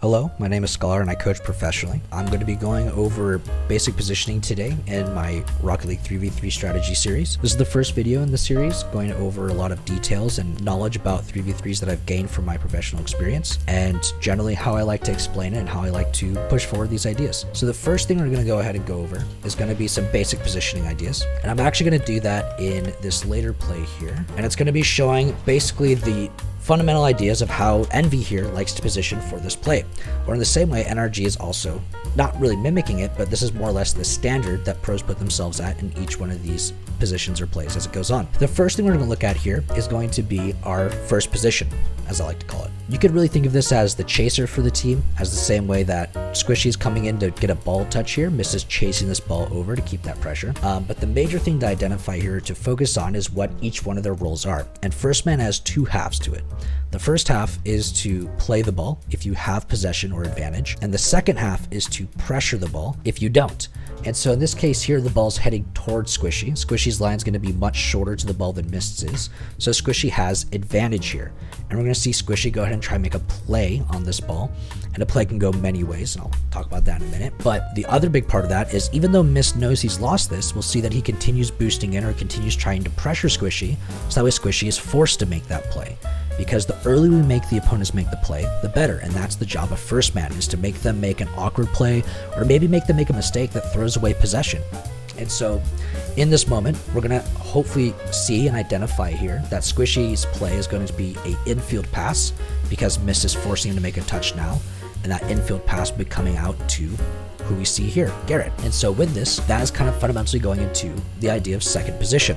Hello, my name is Scholar and I coach professionally. I'm going to be going over basic positioning today in my Rocket League 3v3 strategy series. This is the first video in the series, going over a lot of details and knowledge about 3v3s that I've gained from my professional experience, and generally how I like to explain it and how I like to push forward these ideas. So the first thing we're going to go ahead and go over is going to be some basic positioning ideas, and I'm actually going to do that in this later play here, and it's going to be showing basically the fundamental ideas of how Envy here likes to position for this play. Or in the same way, NRG is also not really mimicking it, but this is more or less the standard that pros put themselves at in each one of these positions or plays as it goes on. The first thing we're going to look at here is going to be our first position, as I like to call it. You could really think of this as the chaser for the team, as the same way that Squishy is coming in to get a ball touch here. Miss is chasing this ball over to keep that pressure. But the major thing to identify here to focus on is what each one of their roles are. And First Man has two halves to it. The first half is to play the ball if you have possession or advantage, and the second half is to pressure the ball if you don't. And so in this case here, the ball's heading towards Squishy. Squishy's line is going to be much shorter to the ball than Mist's is, so Squishy has advantage here. And we're going to see Squishy go ahead and try and make a play on this ball, and a play can go many ways, and I'll talk about that in a minute. But the other big part of that is, even though Mist knows he's lost this, we'll see that he continues boosting in or continues trying to pressure Squishy, so that way Squishy is forced to make that play. Because the earlier we make the opponents make the play, the better, and that's the job of First Man, is to make them make an awkward play, or maybe make them make a mistake that throws away possession. And so in this moment, we're going to hopefully see and identify here that Squishy's play is going to be an infield pass, because Mist is forcing him to make a touch now, and that infield pass will be coming out to who we see here, Garrett. And so with this, that is kind of fundamentally going into the idea of second position.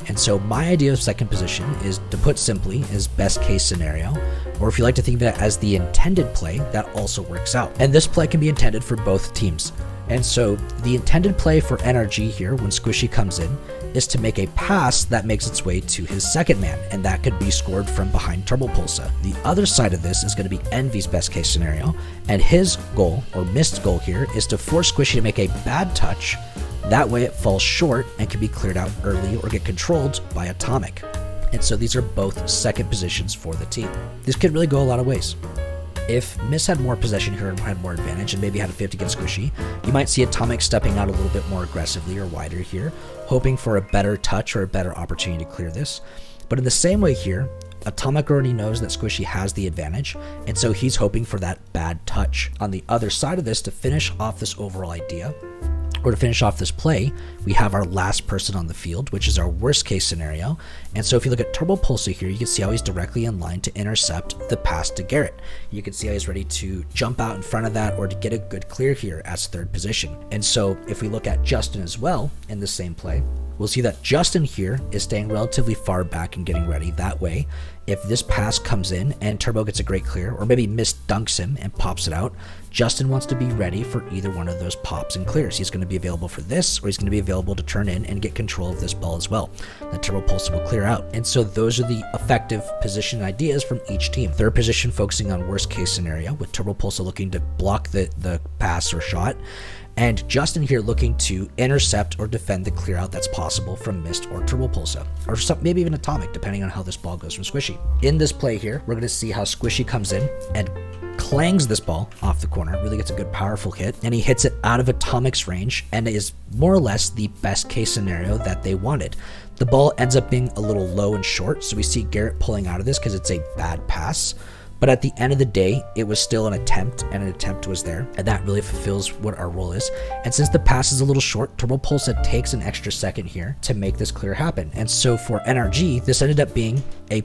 And so my idea of second position is, to put simply, is best case scenario, or if you like to think of it as the intended play, that also works out. And this play can be intended for both teams. And so the intended play for NRG here, when Squishy comes in, is to make a pass that makes its way to his second man, and that could be scored from behind Turbo Pulsa. The other side of this is going to be Envy's best case scenario, and his goal, or Mist's goal here, is to force Squishy to make a bad touch. That way it falls short and can be cleared out early or get controlled by Atomic. And so these are both second positions for the team. This could really go a lot of ways. If Miss had more possession here and had more advantage and maybe had a 50 against Squishy, you might see Atomic stepping out a little bit more aggressively or wider here, hoping for a better touch or a better opportunity to clear this. But in the same way here, Atomic already knows that Squishy has the advantage, and so he's hoping for that bad touch. On the other side of this, to finish off this overall idea, or to finish off this play, we have our last person on the field, which is our worst case scenario. And so if you look at Turbo Pulsa here, you can see how he's directly in line to intercept the pass to Garrett. You can see how he's ready to jump out in front of that or to get a good clear here as third position. And so if we look at Justin as well in the same play, we'll see that Justin here is staying relatively far back and getting ready. That way, if this pass comes in and Turbo gets a great clear, or maybe Miss dunks him and pops it out, Justin wants to be ready for either one of those pops and clears. He's going to be available for this, or he's going to be available to turn in and get control of this ball as well. The Turbo Pulse will clear out. And so those are the effective position ideas from each team. Third position focusing on worst case scenario, with Turbo Pulse looking to block the pass or shot, and Justin here looking to intercept or defend the clear out that's possible from Mist or Turbo Pulsa, or maybe even Atomic, depending on how this ball goes from Squishy. In this play here, we're going to see how Squishy comes in and clangs this ball off the corner, really gets a good powerful hit, and he hits it out of Atomic's range, and is more or less the best case scenario that they wanted. The ball ends up being a little low and short, so we see Garrett pulling out of this because it's a bad pass. But at the end of the day, it was still an attempt, and an attempt was there, and that really fulfills what our role is. And since the pass is a little short, Turbo Pulsa takes an extra second here to make this clear happen. And so for NRG, this ended up being a,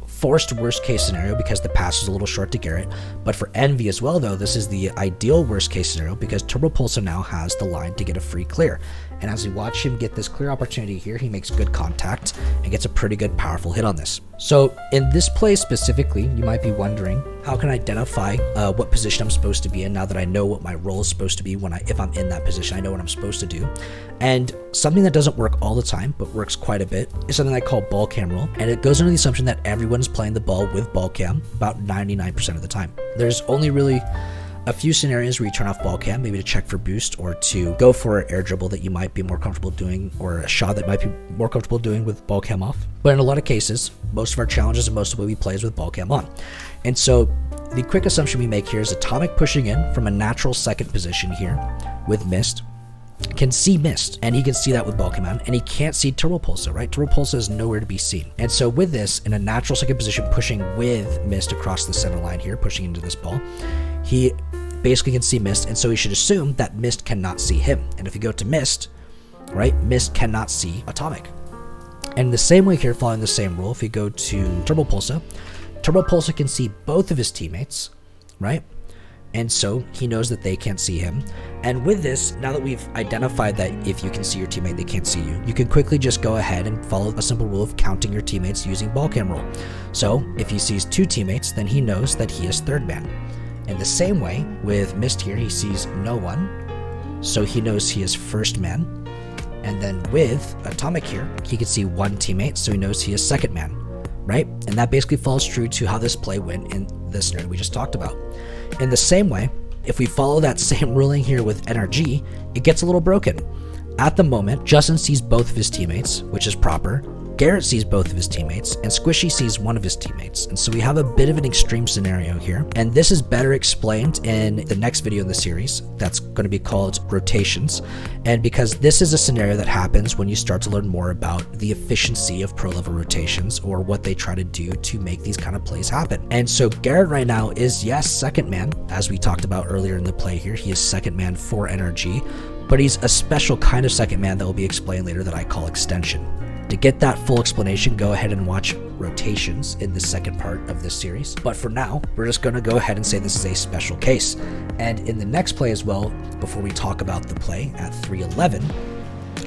forced worst case scenario because the pass was a little short to Garrett. But for Envy as well, though, this is the ideal worst case scenario because Turbo Pulsa now has the line to get a free clear. And as we watch him get this clear opportunity here, he makes good contact and gets a pretty good powerful hit on this. So in this play specifically, you might be wondering, how can I identify what position I'm supposed to be in now that I know what my role is supposed to be if I'm in that position? I know what I'm supposed to do. And something that doesn't work all the time, but works quite a bit, is something I call ball cam rule. And it goes under the assumption that everyone's playing the ball with ball cam about 99% of the time. There's only really a few scenarios where you turn off ball cam, maybe to check for boost or to go for an air dribble that you might be more comfortable doing, or a shot that might be more comfortable doing with ball cam off. But in a lot of cases, most of our challenges and most of what we play is with ball cam on. And so the quick assumption we make here is Atomic pushing in from a natural second position here with Mist can see Mist, and he can see that with Ball Command, and he can't see Turbo Pulsar, right? Turbo Pulsar is nowhere to be seen. And so with this, in a natural second position, pushing with Mist across the center line here, pushing into this ball, he basically can see Mist, and so he should assume that Mist cannot see him. And if you go to Mist, right, Mist cannot see Atomic. And the same way here, following the same rule, if you go to Turbo Pulsar can see both of his teammates, right? And so he knows that they can't see him. And with this, now that we've identified that if you can see your teammate, they can't see you, you can quickly just go ahead and follow a simple rule of counting your teammates using ball cam rule. So if he sees 2 teammates, then he knows that he is third man. In the same way, with Mist here, he sees no one, so he knows he is first man. And then with Atomic here, he can see 1 teammate, so he knows he is second man, right? And that basically falls true to how this play went in the scenario we just talked about. In the same way, if we follow that same ruling here with NRG, it gets a little broken. At the moment, Justin sees both of his teammates, which is proper. Garrett sees both of his teammates, and Squishy sees one of his teammates. And so we have a bit of an extreme scenario here. And this is better explained in the next video in the series that's going to be called Rotations. And because this is a scenario that happens when you start to learn more about the efficiency of pro level rotations, or what they try to do to make these kind of plays happen. And so Garrett right now is, yes, second man, as we talked about earlier in the play here. He is second man for NRG, but he's a special kind of second man that will be explained later that I call extension. To get that full explanation, go ahead and watch Rotations in the second part of this series. But for now, we're just going to go ahead and say this is a special case. And in the next play as well, before we talk about the play at 3:11,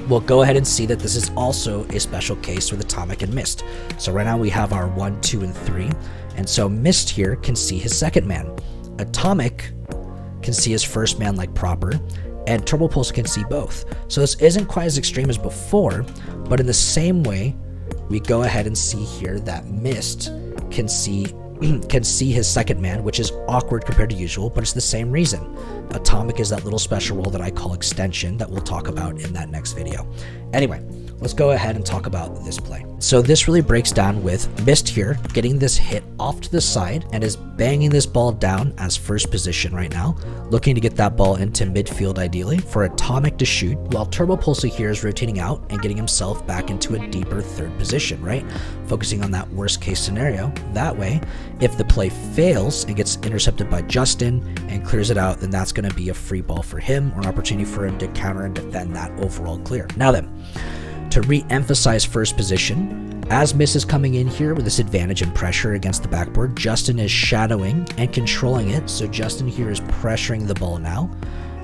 we'll go ahead and see that this is also a special case with Atomic and Mist. So right now we have our 1, 2, and 3. And so Mist here can see his second man. Atomic can see his first man like proper, and Turbo Pulse can see both. So this isn't quite as extreme as before, but in the same way, we go ahead and see here that Mist can see his second man, which is awkward compared to usual, but it's the same reason. Atomic is that little special rule that I call extension that we'll talk about in that next video. Anyway, let's go ahead and talk about this play. So this really breaks down with Mist here getting this hit off to the side and is banging this ball down as first position right now, looking to get that ball into midfield ideally for Atomic to shoot, while Turbo Pulsar here is rotating out and getting himself back into a deeper third position, right? Focusing on that worst case scenario. That way, if the play fails and gets intercepted by Justin and clears it out, then that's going to be a free ball for him, or an opportunity for him to counter and defend that overall clear. Now then, to re-emphasize first position, as Mist is coming in here with this advantage and pressure against the backboard, Justin is shadowing and controlling it. So Justin here is pressuring the ball now,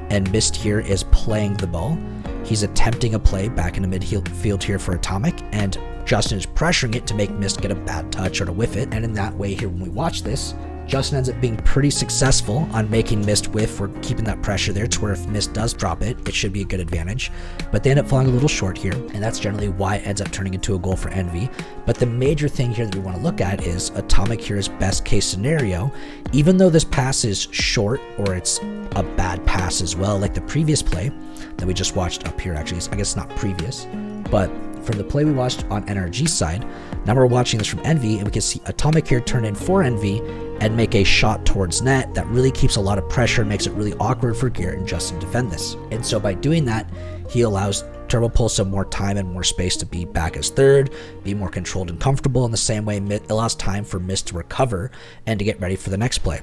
and Mist here is playing the ball. He's attempting a play back in the midfield here for Atomic, and Justin is pressuring it to make Mist get a bad touch or to whiff it. And in that way here, when we watch this, Justin ends up being pretty successful on making Mist whiff or keeping that pressure there to where if Mist does drop it, it should be a good advantage. But they end up falling a little short here, and that's generally why it ends up turning into a goal for Envy. But the major thing here that we want to look at is Atomic here's best case scenario. Even though this pass is short, or it's a bad pass as well, like the previous play that we just watched up here, actually, I guess it's not previous, but from the play we watched on NRG side, now we're watching this from Envy, and we can see Atomic here turn in for Envy and make a shot towards net that really keeps a lot of pressure, makes it really awkward for Garrett and Justin to defend this. And so by doing that, he allows Turbo Pulsar more time and more space to be back as third, be more controlled and comfortable. In the same way, it allows time for Mist to recover and to get ready for the next play.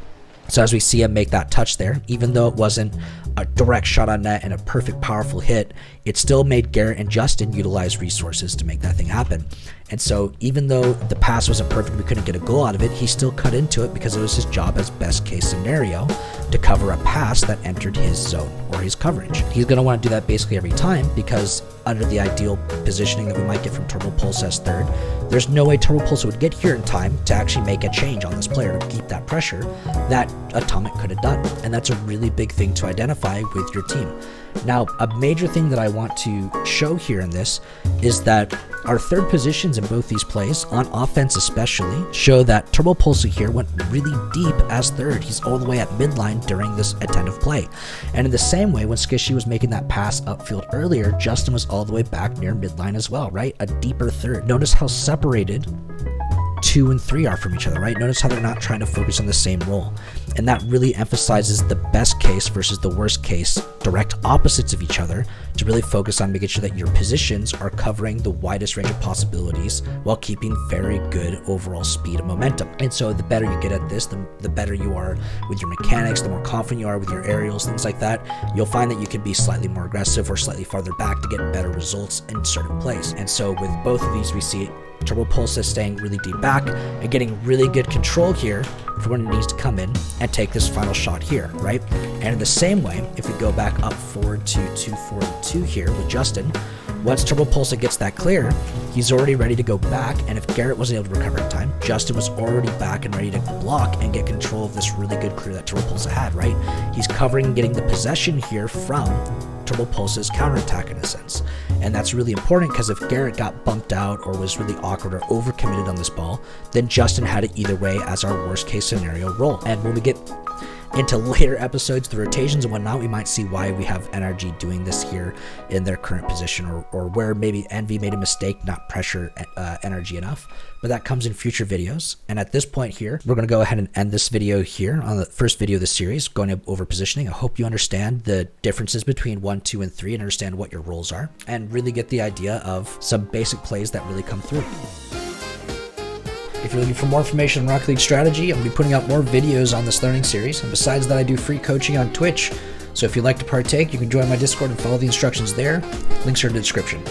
So as we see him make that touch there, even though it wasn't a direct shot on net and a perfect, powerful hit, it still made Garrett and Justin utilize resources to make that thing happen. And so even though the pass wasn't perfect, we couldn't get a goal out of it, he still cut into it because it was his job as best case scenario to cover a pass that entered his zone or his coverage. He's going to want to do that basically every time, because under the ideal positioning that we might get from Turbo Pulse as third, there's no way Turbo Pulse would get here in time to actually make a change on this player to keep that pressure that Atomic could have done. And that's a really big thing to identify with your team. Now, a major thing that I want to show here in this is that our third positions in both these plays, on offense especially, show that Turbo Pulsar here went really deep as third. He's all the way at midline during this attentive play. And in the same way, when Skishy was making that pass upfield earlier, Justin was all the way back near midline as well, right? A deeper third. Notice how separated 2 and 3 are from each other, right? Notice how they're not trying to focus on the same role. And that really emphasizes the best case versus the worst case, direct opposites of each other, to really focus on making sure that your positions are covering the widest range of possibilities while keeping very good overall speed and momentum. And so the better you get at this, the better you are with your mechanics, the more confident you are with your aerials, things like that, you'll find that you can be slightly more aggressive or slightly farther back to get better results in certain plays. And so with both of these, we see Turbo Pulse staying really deep back and getting really good control here for when it needs to come in and take this final shot here, right? And in the same way, if we go back up forward to 2-4-2 here with Justin, once Turbo Pulse gets that clear, he's already ready to go back, and if Garrett wasn't able to recover in time, Justin was already back and ready to block and get control of this really good clear that Turbo Pulse had, right? He's covering and getting the possession here from Turbo Pulse's counterattack in a sense. And that's really important because if Garrett got bumped out or was really awkward or overcommitted on this ball, then Justin had it either way as our worst case scenario roll. And when we get into later episodes, the rotations and whatnot, we might see why we have NRG doing this here in their current position, or where maybe Envy made a mistake not pressure NRG enough, but that comes in future videos. And at this point here, we're going to go ahead and end this video here on the first video of the series, going over positioning. I hope you understand the differences between 1, 2, and 3 and understand what your roles are, and really get the idea of some basic plays that really come through. If you're looking for more information on Rocket League strategy, I'm going to be putting out more videos on this learning series. And besides that, I do free coaching on Twitch. So if you'd like to partake, you can join my Discord and follow the instructions there. Links are in the description.